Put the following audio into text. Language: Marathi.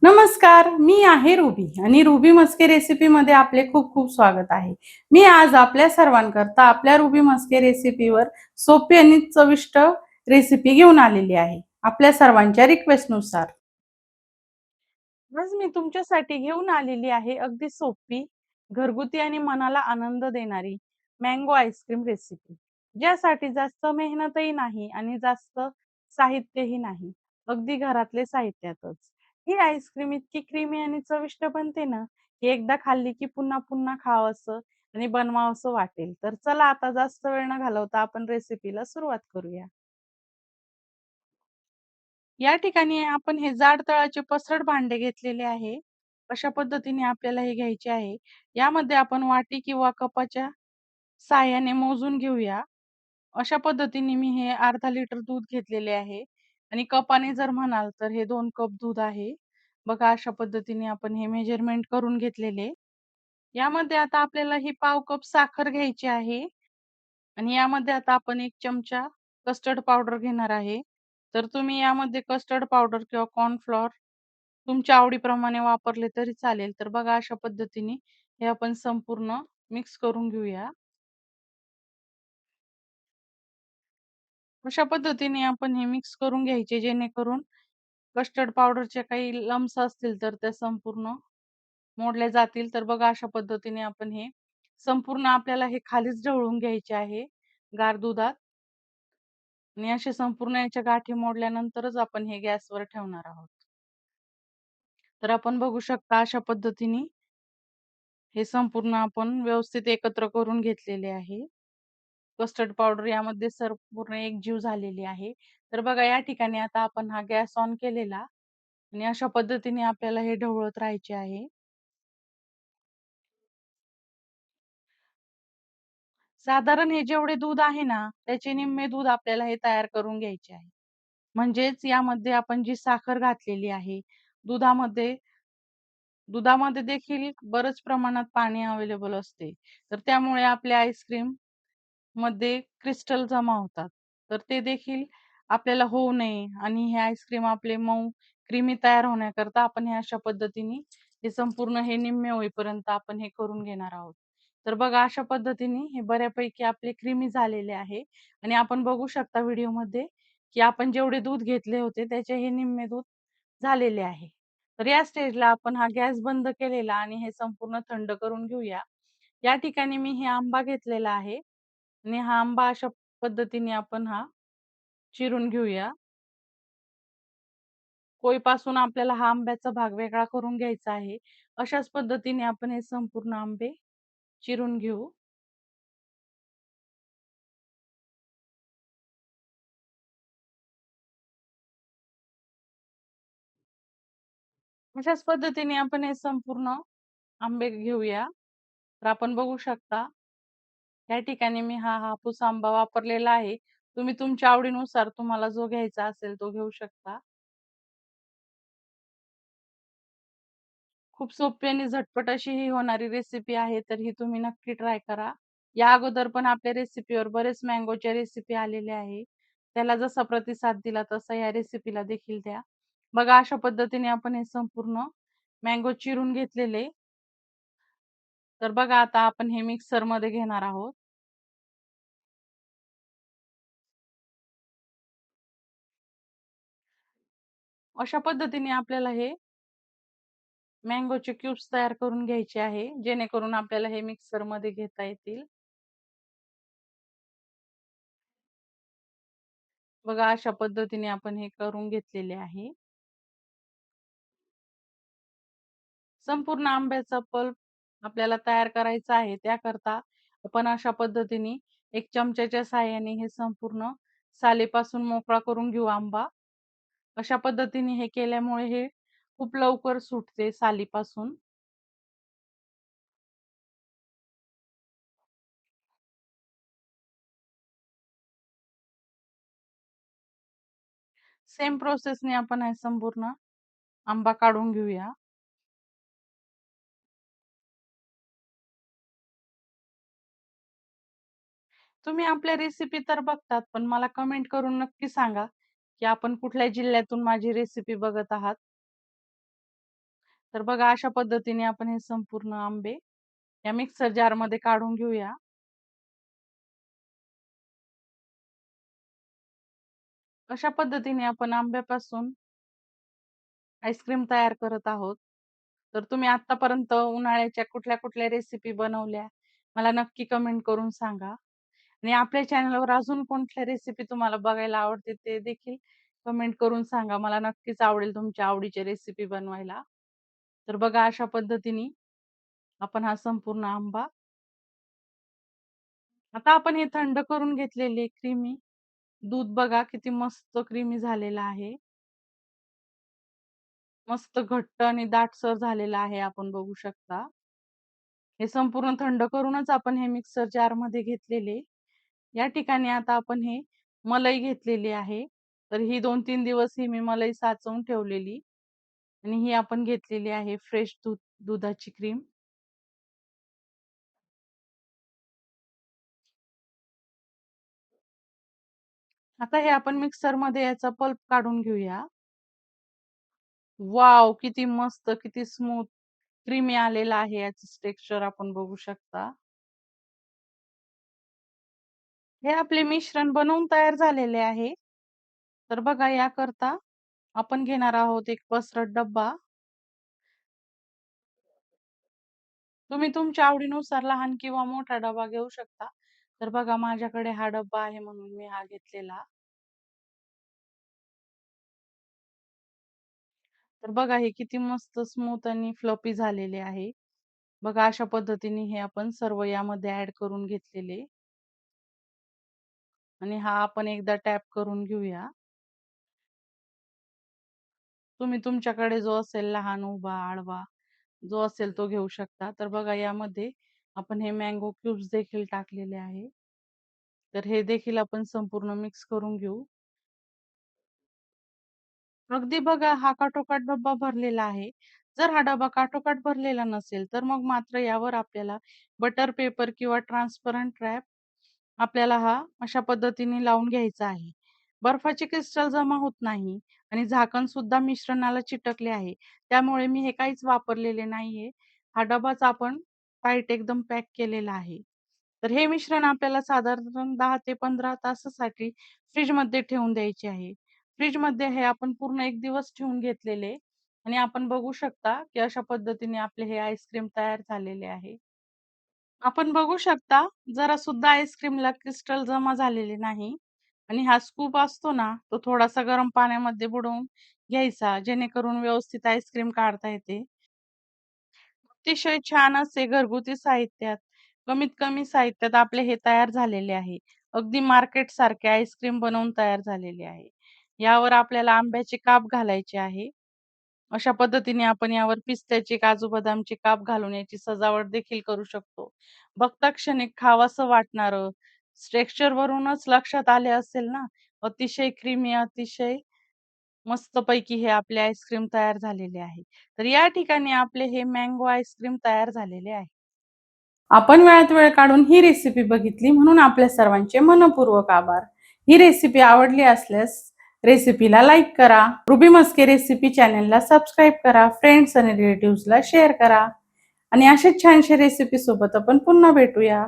नमस्कार, मी आहे रुबी आणि रुबी मस्के रेसिपीमध्ये आपले खूप खूप स्वागत आहे. मी आज आपल्या सर्वांकरता आपल्या रुबी मस्के रेसिपीवर सोपी आणि चविष्ट रेसिपी घेऊन आलेली आहे. आपल्या सर्वांच्या रिक्वेस्टनुसार. आज मी तुमच्यासाठी घेऊन आलेली आहे अगदी सोपी, घरगुती आणि मनाला आनंद देणारी मँगो आईस्क्रीम रेसिपी. ज्यासाठी जास्त मेहनतही नाही आणि जास्त साहित्यही नाही. अगदी घरातले साहित्यातच. ही आईस्क्रीम इतकी क्रीमी आणि चविष्ट बनते ना, की एकदा खाल्ली की पुन्हा पुन्हा खावंसं आणि बनवावंसं वाटेल. तर चला आता जास्त वेळ न घालवता आपण रेसिपीला सुरुवात करूया. या ठिकाणी आपण हे जाड तळाचे पसरट भांडे घेतलेले आहे. अशा पद्धतीने आपल्याला हे घ्यायचे आहे. यामध्ये आपण वाटी किंवा कपाच्या साहाय्याने मोजून घेऊया. अशा पद्धतीने मी हे अर्धा लिटर दूध घेतलेले आहे आणि कपाने जर म्हणाल तर हे 2 कप दूध आहे. बघा अशा पद्धतीने आपण हे मेजरमेंट करून घेतलेले. यामध्ये आता आपल्याला ही पाव कप साखर घ्यायची आहे आणि यामध्ये आता आपण 1 चमचा कस्टर्ड पावडर घेणार आहे. तर तुम्ही यामध्ये कस्टर्ड पावडर किंवा कॉर्नफ्लॉवर तुमच्या आवडीप्रमाणे वापरले तरी चालेल. तर बघा अशा पद्धतीने हे आपण संपूर्ण मिक्स करून घेऊया. अशा पद्धतीने आपण हे मिक्स करून घ्यायचे जेणेकरून कस्टर्ड पावडरचे काही लम्स असतील तर त्या संपूर्ण मोडल्या जातील. तर बघा अशा पद्धतीने आपण हे संपूर्ण आपल्याला हे खालीच ढवळून घ्यायचे आहे गार दुधात आणि असे संपूर्ण याच्या गाठी मोडल्यानंतरच आपण हे गॅसवर ठेवणार आहोत. तर आपण बघू शकता अशा पद्धतीने हे संपूर्ण आपण व्यवस्थित एकत्र करून घेतलेले आहे. कस्टर्ड पावडर यामध्ये संपूर्ण एकजीव झालेली आहे. तर बघा या ठिकाणी आता आपण हा गॅस ऑन केलेला आणि अशा पद्धतीने आपल्याला हे ढवळत राहायचे आहे. साधारण हे जेवढे दूध आहे ना, त्याचे निम्मे दूध आपल्याला हे तयार करून घ्यायचे आहे. म्हणजेच यामध्ये आपण जी साखर घातलेली आहे, दुधामध्ये दुधामध्ये देखील बरंच प्रमाणात पाणी अवेलेबल असते. तर त्यामुळे आपले आईस्क्रीम मध्ये क्रिस्टल जमा होतात. तर ते देखील आपल्याला होऊ नये आणि हे आईस्क्रीम आपले मऊ क्रीमी तयार होण्याकरता आपण हे अशा पद्धतीने हे संपूर्ण हे निम्मे होईपर्यंत आपण हे करून घेणार आहोत. तर बघा अशा पद्धतीने हे बऱ्यापैकी आपले क्रीमी झालेले आहे आणि आपण बघू शकता व्हिडिओमध्ये की आपण जेवढे दूध घेतले होते त्याचे हे निम्मे दूध झालेले आहे. तर या स्टेजला आपण हा गॅस बंद केलेला आणि हे संपूर्ण थंड करून घेऊया. या ठिकाणी मी हे आंबा घेतलेला आहे आणि हा आंबा अशा पद्धतीने आपण हा चिरून घेऊया. कोईपासून आपल्याला हा आंब्याचा भाग वेगळा करून घ्यायचा आहे. अशाच पद्धतीने आपण हे संपूर्ण आंबे चिरून घेऊ. अशाच पद्धतीने आपण हे संपूर्ण आंबे घेऊया. तर आपण बघू शकता या ठिकाणी मी हा हापूस आंबा वापरलेला आहे. तुम्ही तुमच्या आवडीनुसार तुम्हाला जो घ्यायचा असेल तो घेऊ शकता. खूप सोपी आणि झटपट अशी ही होणारी रेसिपी आहे, तर ही तुम्ही नक्की ट्राय करा. या अगोदर पण आपल्या रेसिपीवर बरेच मँगोच्या रेसिपी आलेल्या आहे. त्याला जसा प्रतिसाद दिला तसा या रेसिपीला देखील द्या. बघा अशा पद्धतीने आपण हे संपूर्ण मँगो चिरून घेतलेले. तर बघा आता आपण हे मिक्सरमध्ये घेणार आहोत. अशा पद्धतीने आपल्याला हे मँगोचे क्यूब्स तयार करून घ्यायचे आहे, जेणेकरून आपल्याला हे मिक्सरमध्ये घेता येतील. बघा अशा पद्धतीने आपण हे करून घेतलेले आहे. संपूर्ण आंब्याचा पल्प आपल्याला तयार करायचा आहे. त्याकरता आपण अशा पद्धतीने 1 चमच्याच्या साहाय्याने हे संपूर्ण सालीपासून मोकळा करून घेऊ आंबा. अशा पद्धतीने हे केल्यामुळे हे खूप लवकर सुटते सालीपासून. सेम प्रोसेसने आपण हे संपूर्ण आंबा काढून घेऊया. तुम्ही आपल्या रेसिपी तर बघतात, पण मला कमेंट करून नक्की सांगा, की आपण कुठल्या जिल्ह्यातून माझी रेसिपी बघत आहात. तर बघा अशा पद्धतीने आपण हे संपूर्ण आंबे या मिक्सर जार मध्ये काढून घेऊया. अशा पद्धतीने आपण आंब्यापासून आईस्क्रीम तयार करत आहोत. तर तुम्ही आतापर्यंत उन्हाळ्याच्या कुठल्या रेसिपी बनवल्या मला नक्की कमेंट करून सांगा. आणि आपल्या चॅनलवर अजून कोणत्या रेसिपी तुम्हाला बघायला आवडते ते देखील कमेंट करून सांगा. मला नक्कीच आवडेल तुमच्या आवडीची रेसिपी बनवायला. तर बघा अशा पद्धतीने आपण हा संपूर्ण आंबा आता आपण हे थंड करून घेतलेले क्रीमी दूध बघा किती मस्त क्रीमी झालेलं आहे. मस्त घट्ट आणि दाटसर झालेला आहे आपण बघू शकता. हे संपूर्ण थंड करूनच आपण हे मिक्सर जार मध्ये घेतलेले. या ठिकाणी आता आपण हे मलाई घेतलेली आहे. तर ही 2-3 दिवस ही मी मलाई साचवून ठेवलेली आणि ही आपण घेतलेली आहे फ्रेश दुधाची क्रीम. आता हे आपण मिक्सर मध्ये याचा पल्प काढून घेऊया. वॉव! किती मस्त, किती स्मूथ, क्रीमी आलेला आहे. याचं टेक्स्चर आपण बघू शकता. हे आपले मिश्रण बनवून तयार झालेले आहे. तर बघा याकरता आपण घेणार आहोत एक पसरट डब्बा. तुम्ही तुमच्या आवडीनुसार लहान किंवा मोठा डबा घेऊ शकता. तर बघा माझ्याकडे हा डब्बा आहे म्हणून मी हा घेतलेला. तर बघा हे किती मस्त स्मूथ आणि फ्लफी झालेले आहे. बघा अशा पद्धतीने हे आपण सर्व यामध्ये ऍड करून घेतलेले आणि हा आपण एकदा टॅप करून घेऊया. तुम्ही तुमच्याकडे जो असेल लहान, उभा, आडवा जो असेल तो घेऊ शकता. तर बघा यामध्ये आपण हे मँगो क्यूब्स देखील टाकलेले आहे. तर हे देखील आपण संपूर्ण मिक्स करून घेऊ. अगदी बघा हा काठोकाठ डब्बा भरलेला आहे. जर हा डबा काठोकाठ भरलेला नसेल, तर मग मात्र यावर आपल्याला बटर पेपर किंवा ट्रान्सपरंट रॅप आपल्याला हा अशा पद्धतीने लावून घ्यायचा आहे. बर्फाचे क्रिस्टल जमा होत नाही आणि झाकण सुद्धा मिश्रणाला चिटकले आहे. त्यामुळे मी हे काहीच वापरलेले नाहीये. हा डबाच आपण टाईट एकदम पॅक केलेला आहे. तर हे मिश्रण आपल्याला साधारण 10 ते 15 तासासाठी फ्रिजमध्ये ठेवून द्यायचे आहे. फ्रिजमध्ये हे आपण पूर्ण 1 दिवस ठेवून घेतलेले आणि आपण बघू शकता, की अशा पद्धतीने आपले हे आईस्क्रीम तयार झालेले आहे. आपण बघू शकता, जरा सुद्धा आईस्क्रीमला क्रिस्टल जमा झालेले नाही आणि हा स्कूप असतो ना, तो थोडासा गरम पाण्यामध्ये बुडवून घ्यायचा, जेणेकरून व्यवस्थित आईस्क्रीम काढता येते. अतिशय छान असे घरगुती साहित्यात, कमीत कमी साहित्यात आपले हे तयार झालेले आहे. अगदी मार्केट सारखे आईस्क्रीम बनवून तयार झालेले आहे. यावर आपल्याला आंब्याचे काप घालायचे आहे. अशा पद्धतीने आपण यावर पिस्त्याचे, काजू बदामचे काप घालून याची सजावट देखील करू शकतो. बघता क्षणी खावंसं वाटणारं, टेक्स्चर वरूनच लक्षात आले असेल ना, अतिशय क्रीमी, अतिशय मस्तपैकी हे आपले आईस्क्रीम तयार झालेले आहे. तर या ठिकाणी आपले हे मँगो आईस्क्रीम तयार झालेले आहे. आपण वेळात वेळ काढून ही रेसिपी बघितली म्हणून आपल्या सर्वांचे मनपूर्वक आभार. ही रेसिपी आवडली असल्यास रेसिपीला लाईक करा. रुबी मस्के रेसिपी चॅनलला सबस्क्राईब करा. फ्रेंड्स आणि रिलेटिव्हजला शेअर करा. आणि असेच छानशे रेसिपी सोबत आपण पुन्हा भेटूया.